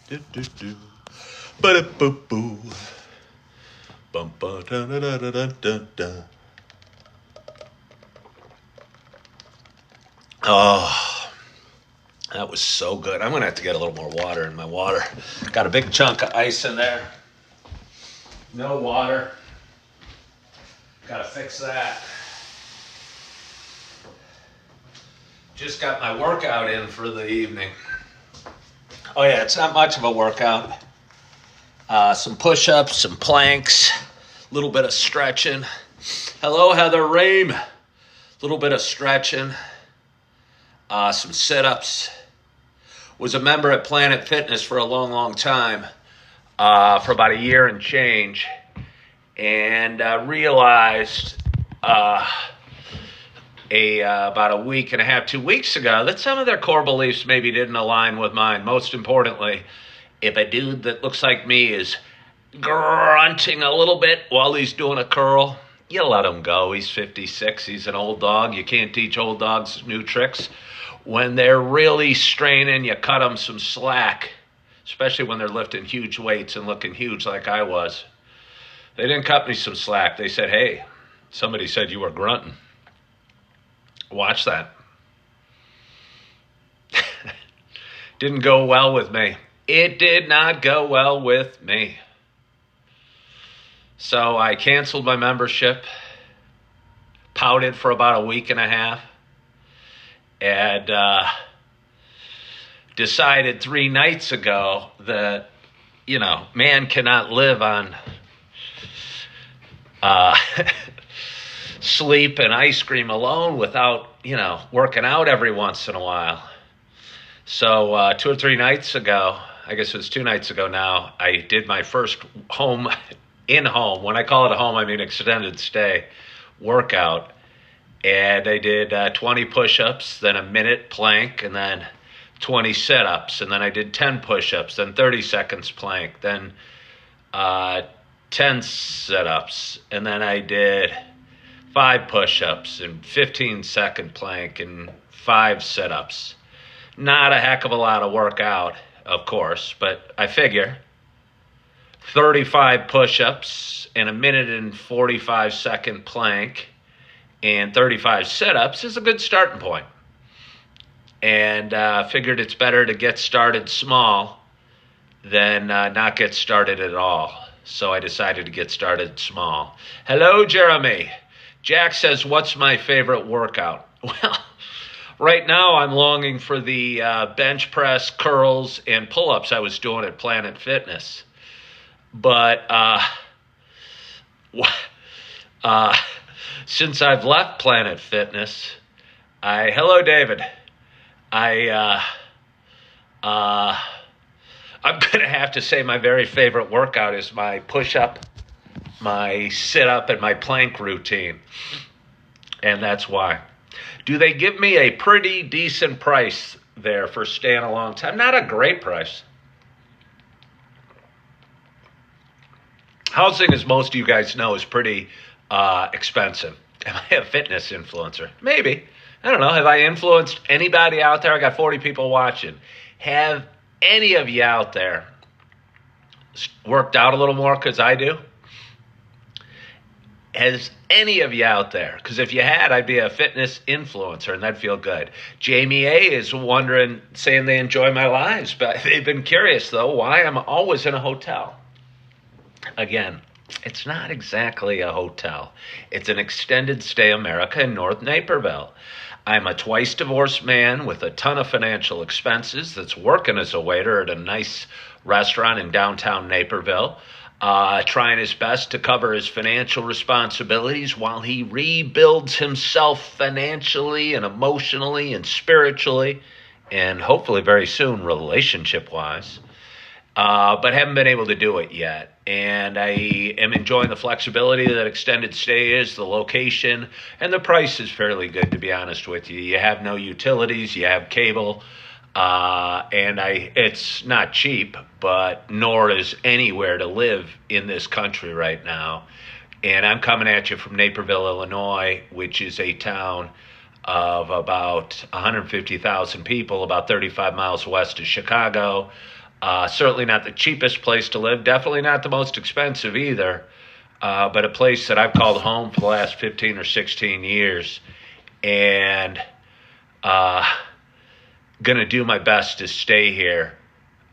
Do, do, do. Ba-da-boo-boo. Bum, ba, da, da, da, da, da, da, da. Oh, that was so good. I'm going to have to get a little more water in my water. Got a big chunk of ice in there. No water. Got to fix that. Just got my workout in for the evening. Oh, yeah, it's not much of a workout. Some push-ups, some planks, a little bit of stretching. Hello, Heather Rame. A little bit of stretching, some sit-ups. Was a member at Planet Fitness for a long, long time, for about a year and change, and realized about a week and a half, 2 weeks ago, that some of their core beliefs maybe didn't align with mine. Most importantly, if a dude that looks like me is grunting a little bit while he's doing a curl, you let him go. He's 56. He's an old dog. You can't teach old dogs new tricks. When they're really straining, you cut them some slack, especially when they're lifting huge weights and looking huge like I was. They didn't cut me some slack. They said, hey, somebody said you were grunting. Watch that. Didn't go well with me. It did not go well with me. So I canceled my membership, pouted for about a week and a half, and decided 3 nights ago that, man cannot live on sleep and ice cream alone without, working out every once in a while. So 2 or 3 nights ago, I guess it was 2 nights ago now, I did my first in-home, when I call it a home, I mean extended stay workout. And I did 20 push-ups, then a minute plank, and then 20 sit-ups. And then I did 10 push-ups, then 30 seconds plank, then 10 sit-ups. And then I did 5 push-ups and 15-second plank and 5 sit-ups. Not a heck of a lot of workout, of course, but I figure 35 push-ups and a minute and 45-second plank and 35 sit-ups is a good starting point. And figured it's better to get started small than not get started at all. So I decided to get started small. Hello, Jeremy. Jack says, what's my favorite workout? Well, right now I'm longing for the bench press, curls, and pull-ups I was doing at Planet Fitness. But since I've left Planet Fitness, hello, David. I'm going to have to say my very favorite workout is my push-up, my sit-up, and my plank routine. And that's why. Do they give me a pretty decent price there for staying a long time? Not a great price. Housing, as most of you guys know, is pretty expensive. Am I a fitness influencer? Maybe. I don't know. Have I influenced anybody out there? I got 40 people watching. Have any of you out there worked out a little more because I do? Has any of you out there? Because if you had, I'd be a fitness influencer, and that'd feel good. Jamie A is wondering, saying they enjoy my lives, but they've been curious, though, why I'm always in a hotel. Again, it's not exactly a hotel. It's an extended stay America in North Naperville. I'm a twice divorced man with a ton of financial expenses that's working as a waiter at a nice restaurant in downtown Naperville, trying his best to cover his financial responsibilities while he rebuilds himself financially and emotionally and spiritually, and hopefully very soon relationship-wise. But haven't been able to do it yet. And I am enjoying the flexibility that extended stay is, the location, and the price is fairly good, to be honest with you. You have no utilities, you have cable, and it's not cheap, but nor is anywhere to live in this country right now. And I'm coming at you from Naperville, Illinois, which is a town of about 150,000 people, about 35 miles west of Chicago. Certainly not the cheapest place to live. Definitely not the most expensive either. But a place that I've called home for the last 15 or 16 years. And going to do my best to stay here.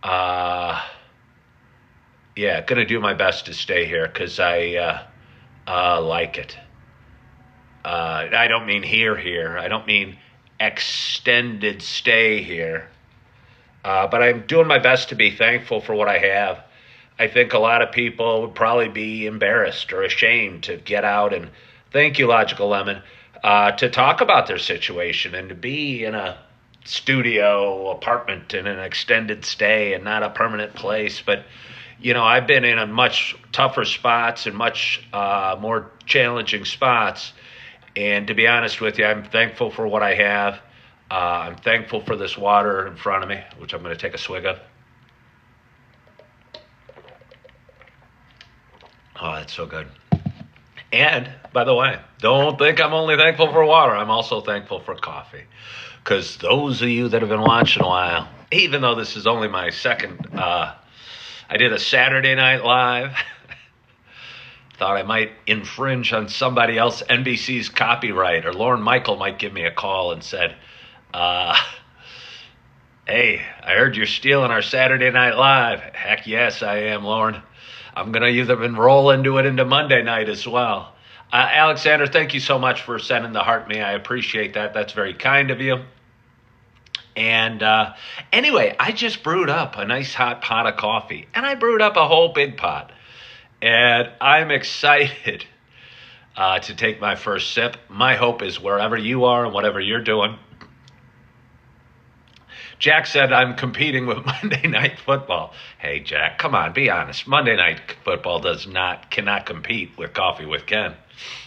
Yeah, going to do my best to stay here because I like it. I don't mean here. I don't mean extended stay here. But I'm doing my best to be thankful for what I have. I think a lot of people would probably be embarrassed or ashamed to get out and, thank you, Logical Lemon, to talk about their situation and to be in a studio apartment in an extended stay and not a permanent place. But, I've been in a much tougher spots and much more challenging spots. And to be honest with you, I'm thankful for what I have. I'm thankful for this water in front of me, which I'm going to take a swig of. Oh, that's so good. And, by the way, don't think I'm only thankful for water. I'm also thankful for coffee. Because those of you that have been watching a while, even though this is only my second, I did a Saturday Night Live. Thought I might infringe on somebody else, NBC's copyright, or Lorne Michael might give me a call and said, hey, I heard you're stealing our Saturday Night Live. Heck yes, I am, Lorne. I'm going to either enroll into it into Monday night as well. Alexander, thank you so much for sending the heart me. I appreciate that. That's very kind of you. And anyway, I just brewed up a nice hot pot of coffee, and I brewed up a whole big pot. And I'm excited to take my first sip. My hope is wherever you are and whatever you're doing. Jack said I'm competing with Monday Night Football. Hey, Jack, come on, be honest. Monday Night Football cannot compete with Coffee with Ken.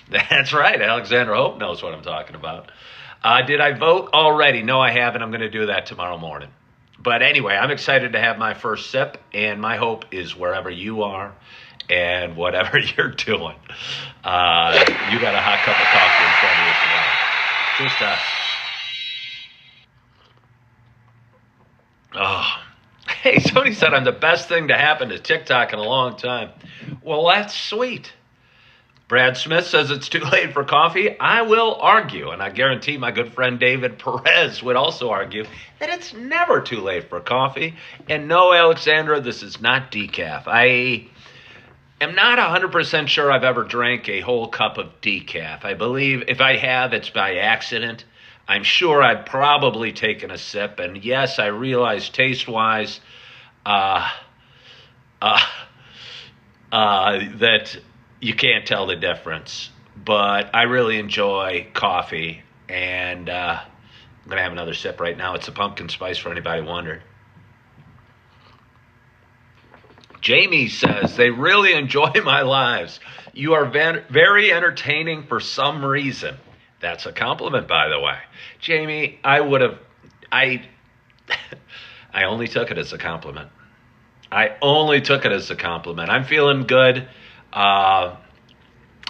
That's right. Alexander Hope knows what I'm talking about. Did I vote already? No, I haven't. I'm going to do that tomorrow morning. But anyway, I'm excited to have my first sip, and my hope is wherever you are and whatever you're doing, you got a hot cup of coffee in front of you as well. Just us. Oh, hey, somebody said I'm the best thing to happen to TikTok in a long time. Well, that's sweet. Brad Smith says it's too late for coffee. I will argue, and I guarantee my good friend David Perez would also argue, that it's never too late for coffee. And no, Alexandra, this is not decaf. I am not 100% sure I've ever drank a whole cup of decaf. I believe if I have, it's by accident. I'm sure I've probably taken a sip, and yes, I realize taste-wise that you can't tell the difference. But I really enjoy coffee, and I'm going to have another sip right now. It's a pumpkin spice for anybody wondering. Jamie says, they really enjoy my lives. You are very entertaining for some reason. That's a compliment, by the way. Jamie, I only took it as a compliment. I'm feeling good. Had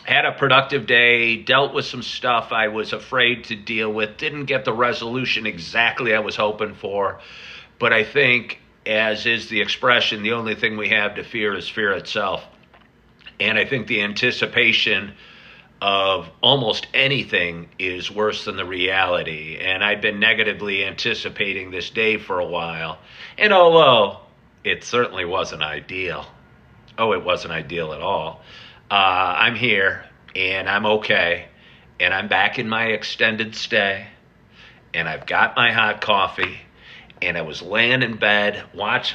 a productive day, dealt with some stuff I was afraid to deal with, didn't get the resolution exactly I was hoping for. But I think, as is the expression, the only thing we have to fear is fear itself. And I think the anticipation of almost anything is worse than the reality. And I'd been negatively anticipating this day for a while. And although it certainly wasn't ideal, it wasn't ideal at all, I'm here and I'm okay. And I'm back in my extended stay. And I've got my hot coffee. And I was laying in bed,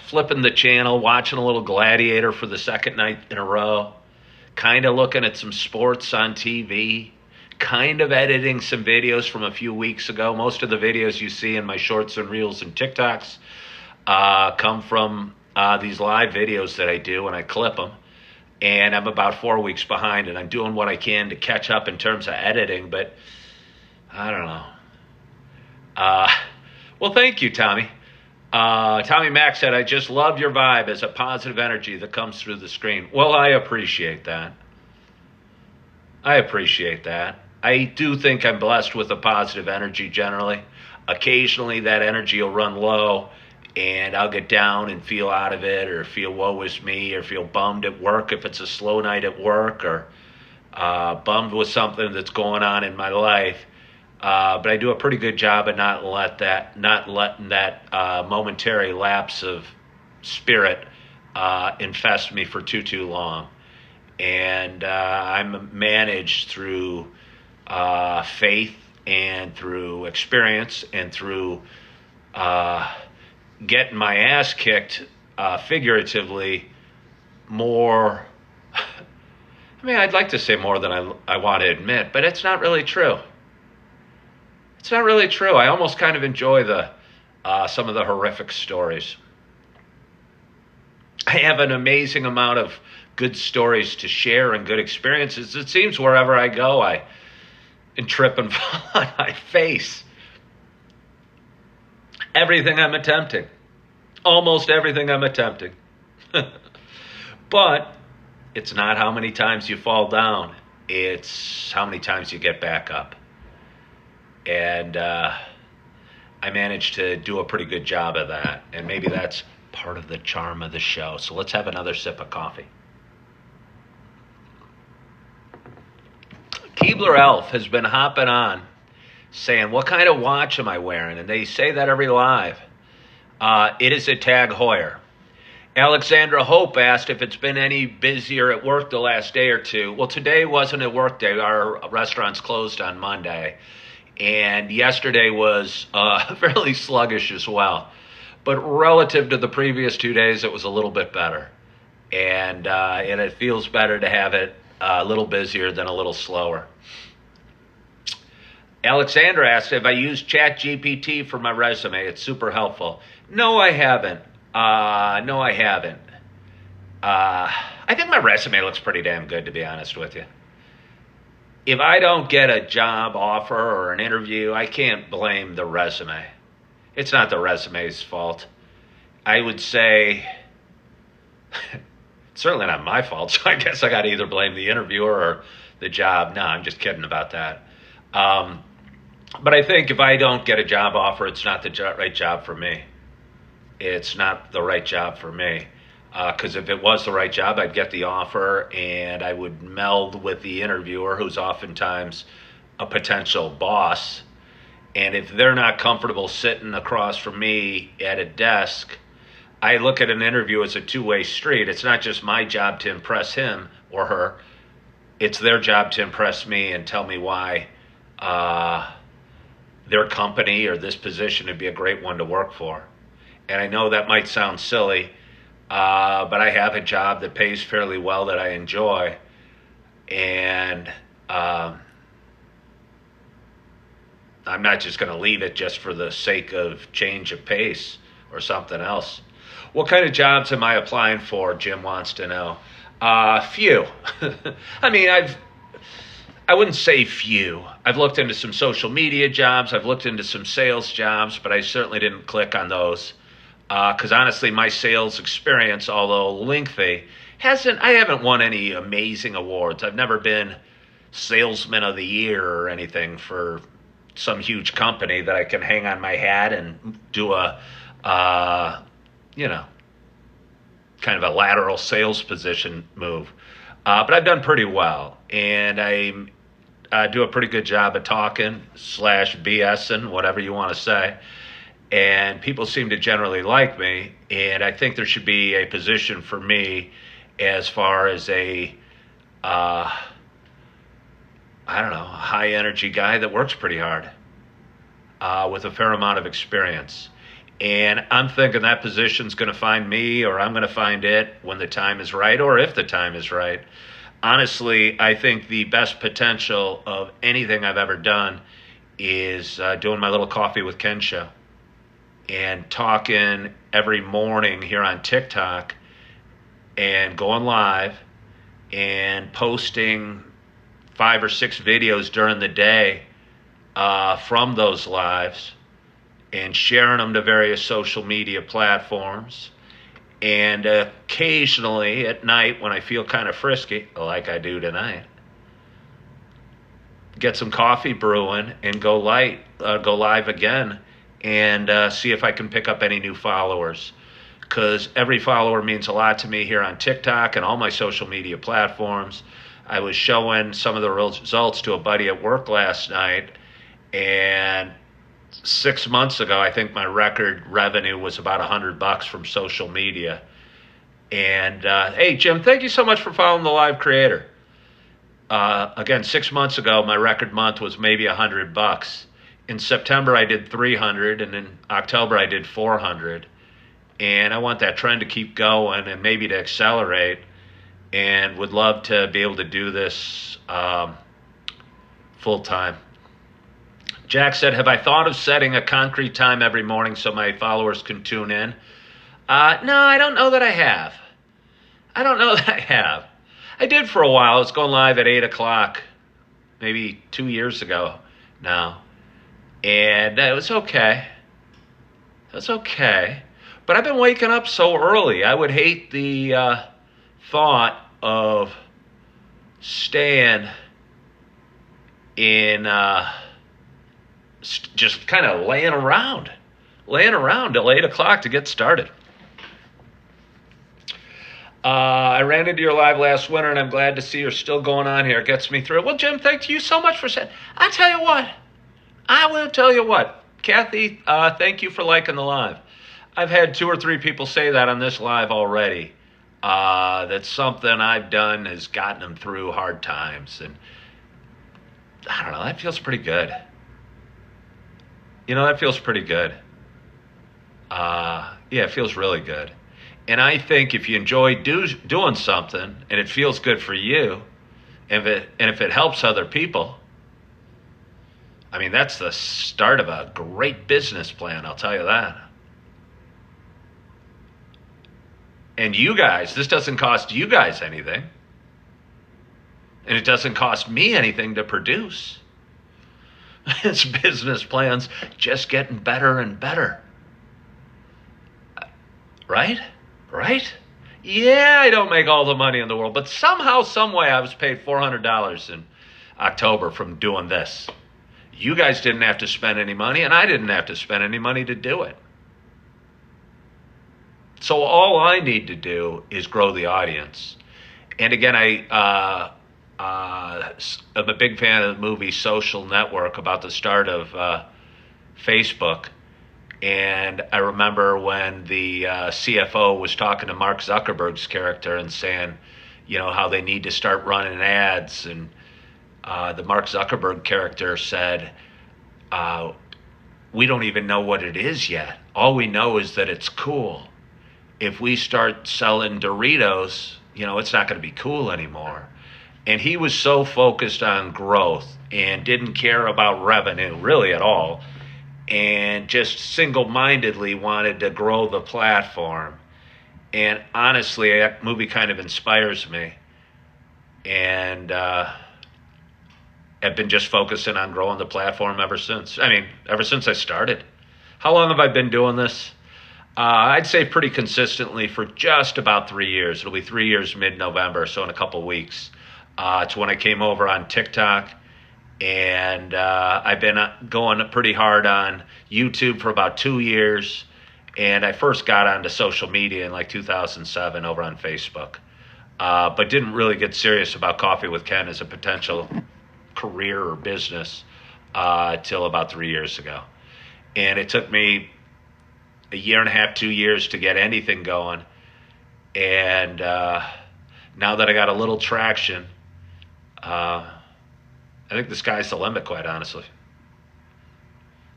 flipping the channel, watching a little Gladiator for the second night in a row. Kind of looking at some sports on TV, kind of editing some videos from a few weeks ago. Most of the videos you see in my shorts and reels and TikToks come from these live videos that I do, and I clip them. And I'm about 4 weeks behind, and I'm doing what I can to catch up in terms of editing, but I don't know. Well, thank you, Tommy. Tommy Mack said, I just love your vibe as a positive energy that comes through the screen. Well, I appreciate that. I do think I'm blessed with a positive energy generally. Occasionally that energy will run low, and I'll get down and feel out of it, or feel woe is me, or feel bummed at work if it's a slow night at work, or bummed with something that's going on in my life. But I do a pretty good job of not letting that momentary lapse of spirit infest me for too long. And I'm managed through faith and through experience and through getting my ass kicked figuratively more. I mean, I'd like to say more than I want to admit, but it's not really true. It's not really true. I almost kind of enjoy some of the horrific stories. I have an amazing amount of good stories to share and good experiences. It seems wherever I go, I trip and fall on my face. Everything I'm attempting. Almost everything I'm attempting. But it's not how many times you fall down. It's how many times you get back up. And I managed to do a pretty good job of that. And maybe that's part of the charm of the show. So let's have another sip of coffee. Keebler Elf has been hopping on saying, what kind of watch am I wearing? And they say that every live. It is a Tag Heuer. Alexandra Hope asked if it's been any busier at work the last day or two. Well, today wasn't a work day. Our restaurant's closed on Monday. And yesterday was fairly sluggish as well. But relative to the previous 2 days, it was a little bit better. And it feels better to have it a little busier than a little slower. Alexandra asked if I use ChatGPT for my resume. It's super helpful. No, I haven't. I think my resume looks pretty damn good, to be honest with you. If I don't get a job offer or an interview, I can't blame the resume. It's not the resume's fault. I would say it's certainly not my fault, so I guess I got to either blame the interviewer or the job. No, I'm just kidding about that. But I think if I don't get a job offer, it's not the right job for me. It's not the right job for me. Because if it was the right job, I'd get the offer and I would meld with the interviewer, who's oftentimes a potential boss. And if they're not comfortable sitting across from me at a desk, I look at an interview as a two-way street. It's not just my job to impress him or her. It's their job to impress me and tell me why their company or this position would be a great one to work for. And I know that might sound silly, but I have a job that pays fairly well that I enjoy. And I'm not just going to leave it just for the sake of change of pace or something else. What kind of jobs am I applying for? Jim wants to know. Few. I mean, I wouldn't say few. I've looked into some social media jobs. I've looked into some sales jobs, but I certainly didn't click on those. Because honestly, my sales experience, although lengthy, I haven't won any amazing awards. I've never been salesman of the year or anything for some huge company that I can hang on my hat and do a, kind of a lateral sales position move. But I've done pretty well, and I do a pretty good job of talking / BSing, whatever you want to say. And people seem to generally like me, and I think there should be a position for me as far as a, high energy guy that works pretty hard with a fair amount of experience. And I'm thinking that position's going to find me, or I'm going to find it when the time is right, or if the time is right. Honestly, I think the best potential of anything I've ever done is doing my little Coffee with Ken show and talking every morning here on TikTok and going live and posting 5 or 6 videos during the day from those lives and sharing them to various social media platforms. And occasionally at night when I feel kind of frisky, like I do tonight, get some coffee brewing and go live again and see if I can pick up any new followers. Because every follower means a lot to me here on TikTok and all my social media platforms. I was showing some of the results to a buddy at work last night, and 6 months ago, I think my record revenue was about $100 from social media. And hey, Jim, thank you so much for following the Live Creator. Again, 6 months ago, my record month was maybe $100. In September, I did 300, and in October, I did 400. And I want that trend to keep going and maybe to accelerate, and would love to be able to do this full time. Jack said, have I thought of setting a concrete time every morning so my followers can tune in? No, I don't know that I have. I did for a while. I was going live at 8 o'clock, maybe 2 years ago now. And it was okay. But I've been waking up so early. I would hate the thought of staying in just kind of laying around till 8 o'clock to get started. I ran into your live last winter, and I'm glad to see you're still going on here. It gets me through. Well, Jim, thank you so much for saying. I will tell you what. Kathy, thank you for liking the live. I've had 2 or 3 people say that on this live already. That something I've done has gotten them through hard times. And I don't know, that feels pretty good. That feels pretty good. Yeah, it feels really good. And I think if you enjoy doing something and it feels good for you, and if it helps other people, I mean, that's the start of a great business plan, I'll tell you that. And you guys, this doesn't cost you guys anything. And it doesn't cost me anything to produce. This business plan's just getting better and better. Right? Yeah, I don't make all the money in the world, but somehow, some way, I was paid $400 in October from doing this. You guys didn't have to spend any money, and I didn't have to spend any money to do it. So all I need to do is grow the audience. And again, I'm a big fan of the movie Social Network, about the start of Facebook. And I remember when the CFO was talking to Mark Zuckerberg's character and saying, how they need to start running ads. And the Mark Zuckerberg character said, we don't even know what it is yet. All we know is that it's cool. If we start selling Doritos, it's not going to be cool anymore. And he was so focused on growth and didn't care about revenue really at all, and just single-mindedly wanted to grow the platform. And honestly, that movie kind of inspires me. And I've been just focusing on growing the platform ever since. Ever since I started. How long have I been doing this? I'd say pretty consistently for just about 3 years. It'll be 3 years mid-November, so in a couple weeks. It's when I came over on TikTok. And I've been going pretty hard on YouTube for about 2 years. And I first got onto social media in like 2007 over on Facebook. But didn't really get serious about Coffee with Ken as a potential career or business till about 3 years ago. And it took me a year and a half, 2 years to get anything going. And now that I got a little traction, I think the sky's the limit, quite honestly.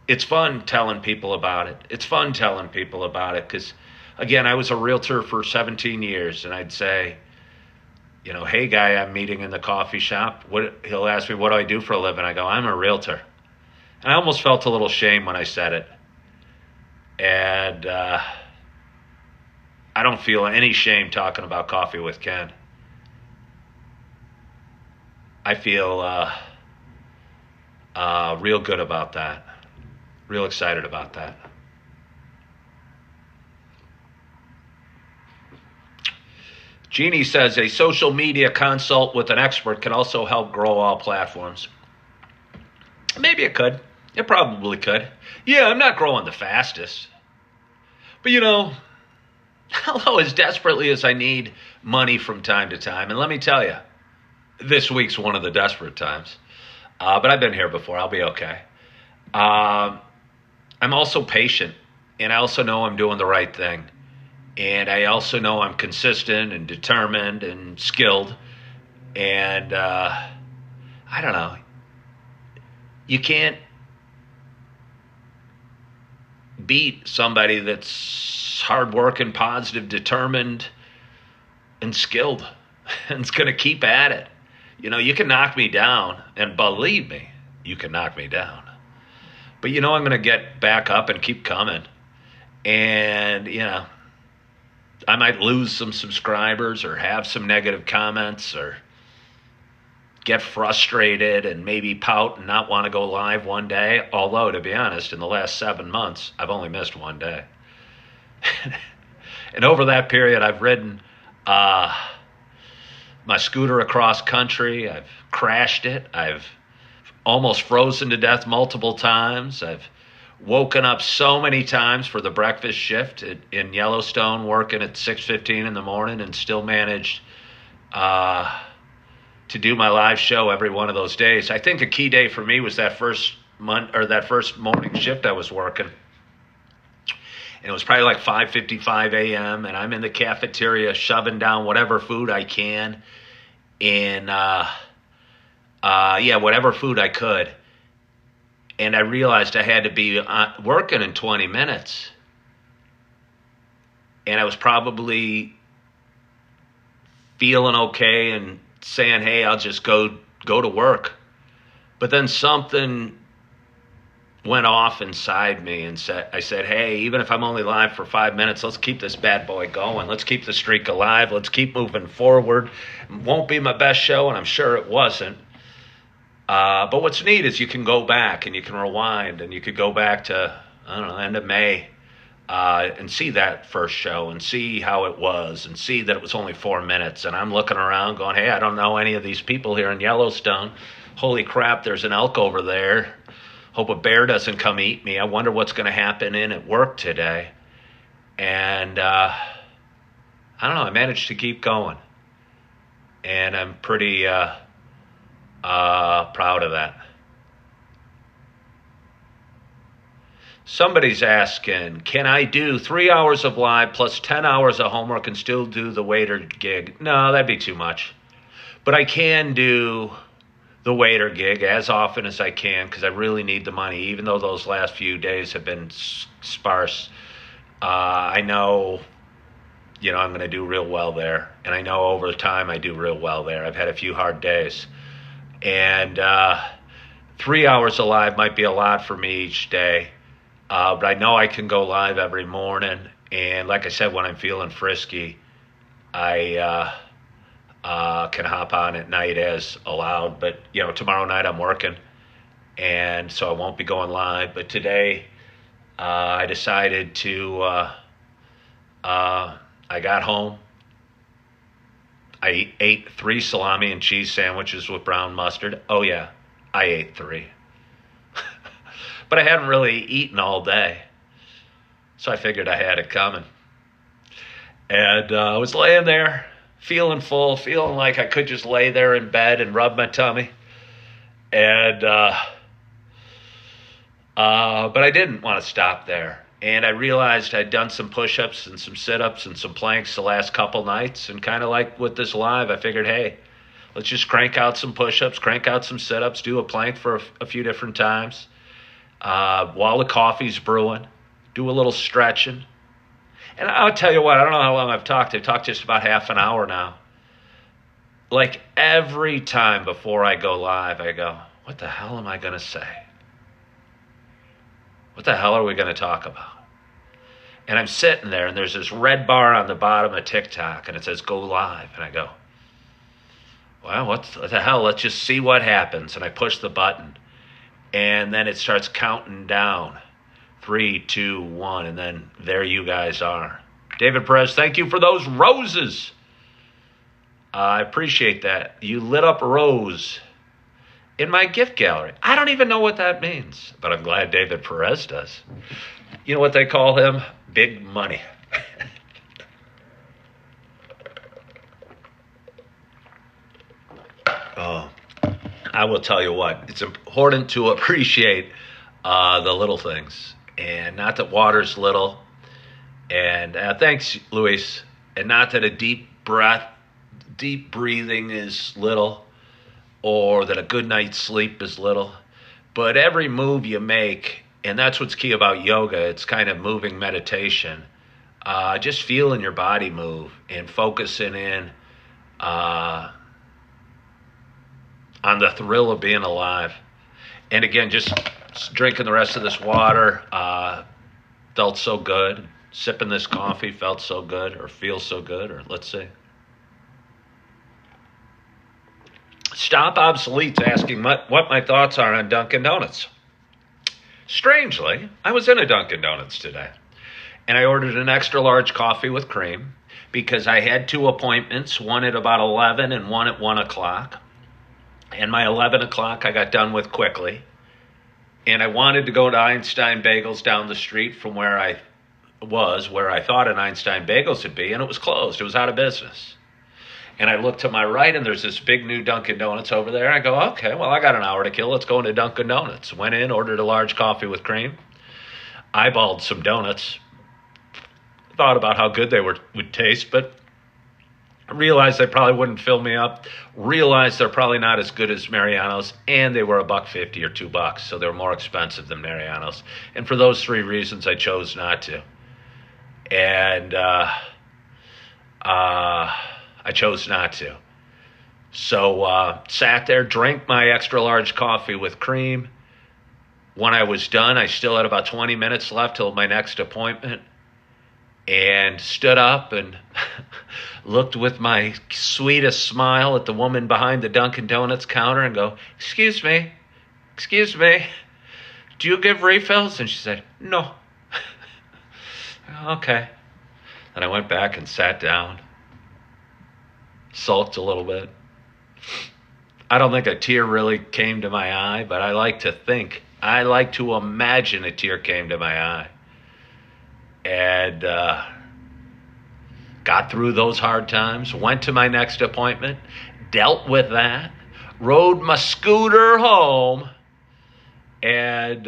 It's fun telling people about it. Because, again, I was a realtor for 17 years, and I'd say, hey, guy, I'm meeting in the coffee shop. He'll ask me, what do I do for a living? I go, I'm a realtor. And I almost felt a little shame when I said it. And I don't feel any shame talking about Coffee with Ken. I feel real good about that. Real excited about that. Jeannie says a social media consult with an expert can also help grow all platforms. Maybe it could. It probably could. Yeah, I'm not growing the fastest. But hello, as desperately as I need money from time to time, and let me tell you, this week's one of the desperate times. But I've been here before. I'll be okay. Um, I'm also patient, and I also know I'm doing the right thing. And I also know I'm consistent and determined and skilled. And I don't know. You can't beat somebody that's hardworking, positive, determined, and skilled, and it's going to keep at it. You can knock me down, and believe me, you can knock me down. But I'm going to get back up and keep coming. And, I might lose some subscribers or have some negative comments or get frustrated and maybe pout and not want to go live one day. Although, to be honest, in the last 7 months, I've only missed one day. And over that period, I've ridden my scooter across country. I've crashed it. I've almost frozen to death multiple times. I've woken up so many times for the breakfast shift in Yellowstone, working at 6:15 in the morning, and still managed to do my live show every one of those days. I think a key day for me was that first morning shift I was working. And it was probably like 5:55 a.m. and I'm in the cafeteria shoving down whatever food I can, and whatever food I could. And I realized I had to be working in 20 minutes. And I was probably feeling okay and saying, hey, I'll just go to work. But then something went off inside me, and I said, hey, even if I'm only live for 5 minutes, let's keep this bad boy going. Let's keep the streak alive. Let's keep moving forward. It won't be my best show, and I'm sure it wasn't. But what's neat is you can go back and you can rewind, and you could go back to, I don't know, end of May, and see that first show and see how it was and see that it was only 4 minutes. And I'm looking around going, hey, I don't know any of these people here in Yellowstone. Holy crap, there's an elk over there. Hope a bear doesn't come eat me. I wonder what's going to happen in at work today. And I don't know, I managed to keep going. And I'm pretty proud of that. Somebody's asking, can I do 3 hours of live plus 10 hours of homework and still do the waiter gig? No, that'd be too much. But I can do the waiter gig as often as I can because I really need the money, even though those last few days have been sparse. I know, I'm going to do real well there. And I know over time I do real well there. I've had a few hard days. And 3 hours of live might be a lot for me each day. But I know I can go live every morning. And like I said, when I'm feeling frisky, I can hop on at night as allowed. But, tomorrow night I'm working, and so I won't be going live. But today I decided to, I got home. I ate 3 salami and cheese sandwiches with brown mustard. Oh, yeah, I ate 3. But I hadn't really eaten all day, so I figured I had it coming. And I was laying there, feeling full, feeling like I could just lay there in bed and rub my tummy. And but I didn't want to stop there. And I realized I'd done some push-ups and some sit-ups and some planks the last couple nights. And kind of like with this live, I figured, hey, let's just crank out some push-ups, crank out some sit-ups, do a plank for a few different times. While the coffee's brewing, do a little stretching. And I'll tell you what, I don't know how long I've talked. I've talked just about half an hour now. Like every time before I go live, I go, what the hell am I going to say? What the hell are we going to talk about? And I'm sitting there, and there's this red bar on the bottom of TikTok, and it says go live. And I go, well, what the hell? Let's just see what happens. And I push the button. And then it starts counting down. 3, 2, 1, and then there you guys are. David Perez, thank you for those roses. I appreciate that. You lit up a rose. in my gift gallery. I don't even know what that means, but I'm glad David Perez does. You know what they call him? Big money. Oh, I will tell you what, it's important to appreciate the little things. And not that water's little. And thanks, Luis. And not that a deep breathing is little, or that a good night's sleep is little. But every move you make, and that's what's key about yoga, it's kind of moving meditation. Just feeling your body move and focusing in on the thrill of being alive. And again, just drinking the rest of this water felt so good. Sipping this coffee felt so good, or feels so good, or let's see. Stop Obsolete's asking what my thoughts are on Dunkin' Donuts. Strangely, I was in a Dunkin' Donuts today, and I ordered an extra large coffee with cream because I had 2 appointments, one at about 11 and one at 1 o'clock. And my 11 o'clock I got done with quickly. And I wanted to go to Einstein Bagels down the street from where I thought an Einstein Bagels would be, and it was closed. It was out of business. And I looked to my right, and there's this big new Dunkin' Donuts over there. I go, okay, well, I got an hour to kill. Let's go into Dunkin' Donuts. Went in, ordered a large coffee with cream, eyeballed some donuts, thought about how good they would taste, but realized they probably wouldn't fill me up, realized they're probably not as good as Mariano's, and they were $1.50 or $2, so they were more expensive than Mariano's. And for those 3 reasons, I chose not to. And I chose not to. So sat there, drank my extra large coffee with cream. When I was done, I still had about 20 minutes left till my next appointment, and stood up and looked with my sweetest smile at the woman behind the Dunkin' Donuts counter and go, excuse me, do you give refills? And she said, no. Okay. Then I went back and sat down, sulked a little bit. I don't think a tear really came to my eye, but I like to imagine a tear came to my eye. And got through those hard times, went to my next appointment, dealt with that, rode my scooter home, and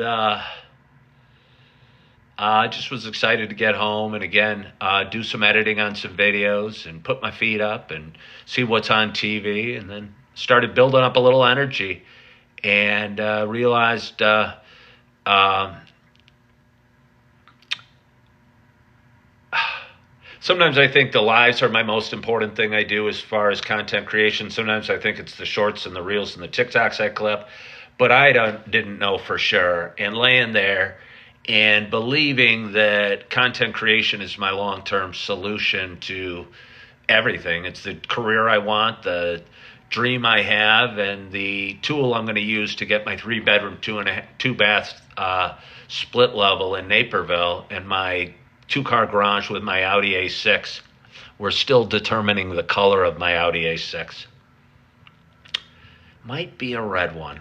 just was excited to get home and again do some editing on some videos and put my feet up and see what's on TV, and then started building up a little energy and realized sometimes I think the lives are my most important thing I do as far as content creation. Sometimes I think it's the shorts and the reels and the TikToks I clip, but I didn't know for sure. And laying there and believing that content creation is my long-term solution to everything. It's the career I want, the dream I have, and the tool I'm going to use to get my 3-bedroom, 2-bath split level in Naperville and my 2-car garage with my Audi A6. We're still determining the color of my Audi A6. Might be a red one.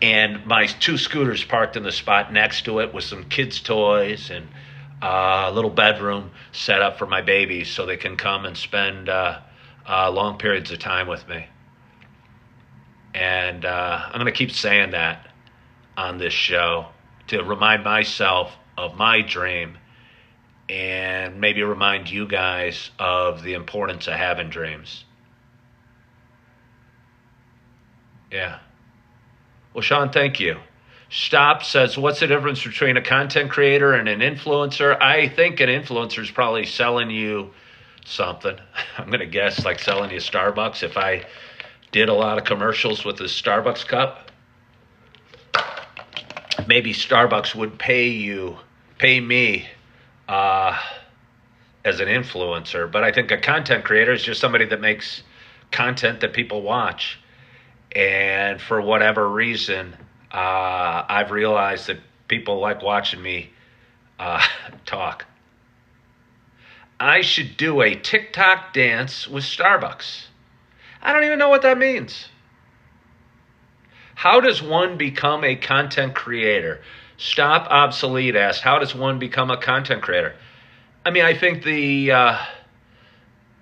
And my 2 scooters parked in the spot next to it with some kids' toys and a little bedroom set up for my babies so they can come and spend long periods of time with me. And I'm going to keep saying that on this show to remind myself of my dream and maybe remind you guys of the importance of having dreams. Yeah. Well, Sean, thank you. Stop says, what's the difference between a content creator and an influencer? I think an influencer is probably selling you something. I'm going to guess like selling you Starbucks. If I did a lot of commercials with this Starbucks cup, maybe Starbucks would pay me as an influencer. But I think a content creator is just somebody that makes content that people watch. And for whatever reason, I've realized that people like watching me talk. I should do a TikTok dance with Starbucks. I don't even know what that means. How does one become a content creator? Stop Obsolete asked, how does one become a content creator? I mean, I think the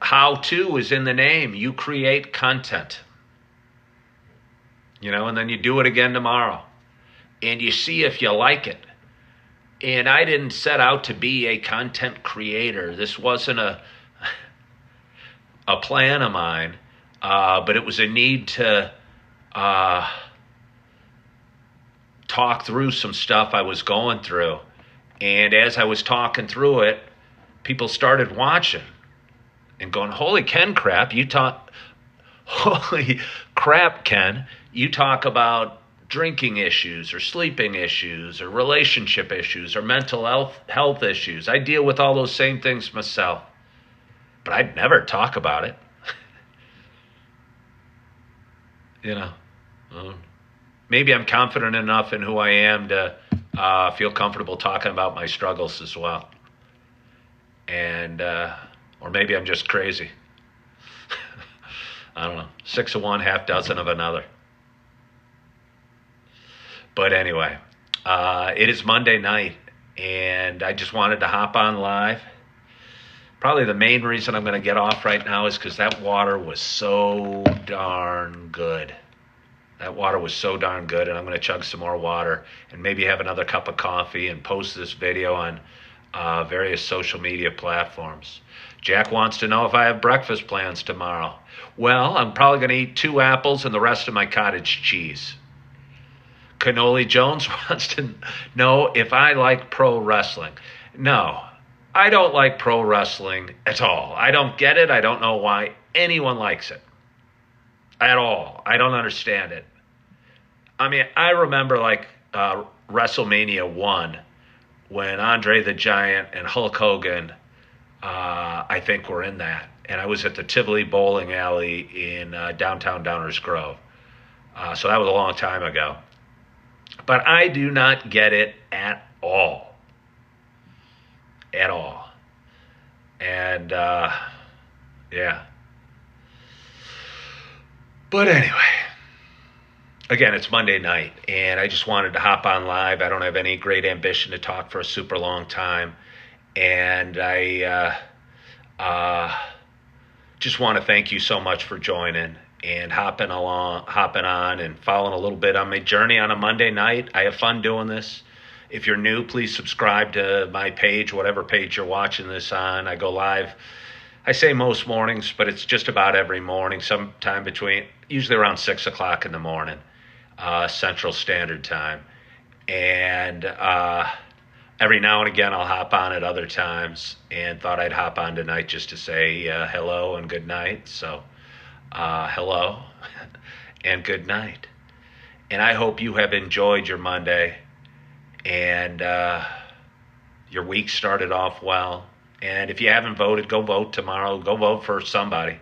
how to is in the name. You create content, and then you do it again tomorrow. And you see if you like it. And I didn't set out to be a content creator. This wasn't a plan of mine, but it was a need to talk through some stuff I was going through. And as I was talking through it, people started watching and going, holy Ken, you talk about drinking issues or sleeping issues or relationship issues or mental health issues. I deal with all those same things myself, but I'd never talk about it. Maybe I'm confident enough in who I am to feel comfortable talking about my struggles as well. And, or maybe I'm just crazy. I don't know. 6 of one, half dozen of another. But anyway, it is Monday night, and I just wanted to hop on live. Probably the main reason I'm going to get off right now is because that water was so darn good. That water was so darn good, and I'm going to chug some more water and maybe have another cup of coffee and post this video on various social media platforms. Jack wants to know if I have breakfast plans tomorrow. Well, I'm probably going to eat 2 apples and the rest of my cottage cheese. Cannoli Jones wants to know if I like pro wrestling. No, I don't like pro wrestling at all. I don't get it. I don't know why anyone likes it at all. I don't understand it. I mean, I remember WrestleMania 1 when Andre the Giant and Hulk Hogan, I think, were in that. And I was at the Tivoli Bowling Alley in downtown Downers Grove. So that was a long time ago. But I do not get it at all. At all. And, yeah. But anyway, again, it's Monday night, and I just wanted to hop on live. I don't have any great ambition to talk for a super long time. And I just want to thank you so much for joining and hopping on and following a little bit on my journey on a Monday night. I have fun doing this. If you're new, please subscribe to my page, whatever page you're watching this on. I go live, I say most mornings, but it's just about every morning, sometime usually around 6 o'clock in the morning, Central Standard Time. And every now and again, I'll hop on at other times, and thought I'd hop on tonight just to say hello and good night. So hello and good night. And I hope you have enjoyed your Monday and your week started off well. And if you haven't voted, go vote tomorrow. Go vote for somebody.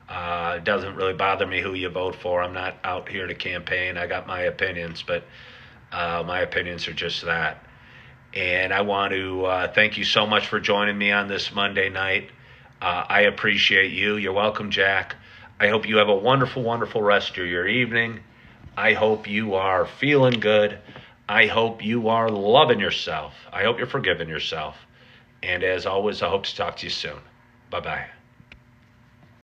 It doesn't really bother me who you vote for. I'm not out here to campaign. I got my opinions, but my opinions are just that. And I want to thank you so much for joining me on this Monday night. I appreciate you. You're welcome, Jack. I hope you have a wonderful, wonderful rest of your evening. I hope you are feeling good. I hope you are loving yourself. I hope you're forgiving yourself. And as always, I hope to talk to you soon. Bye-bye.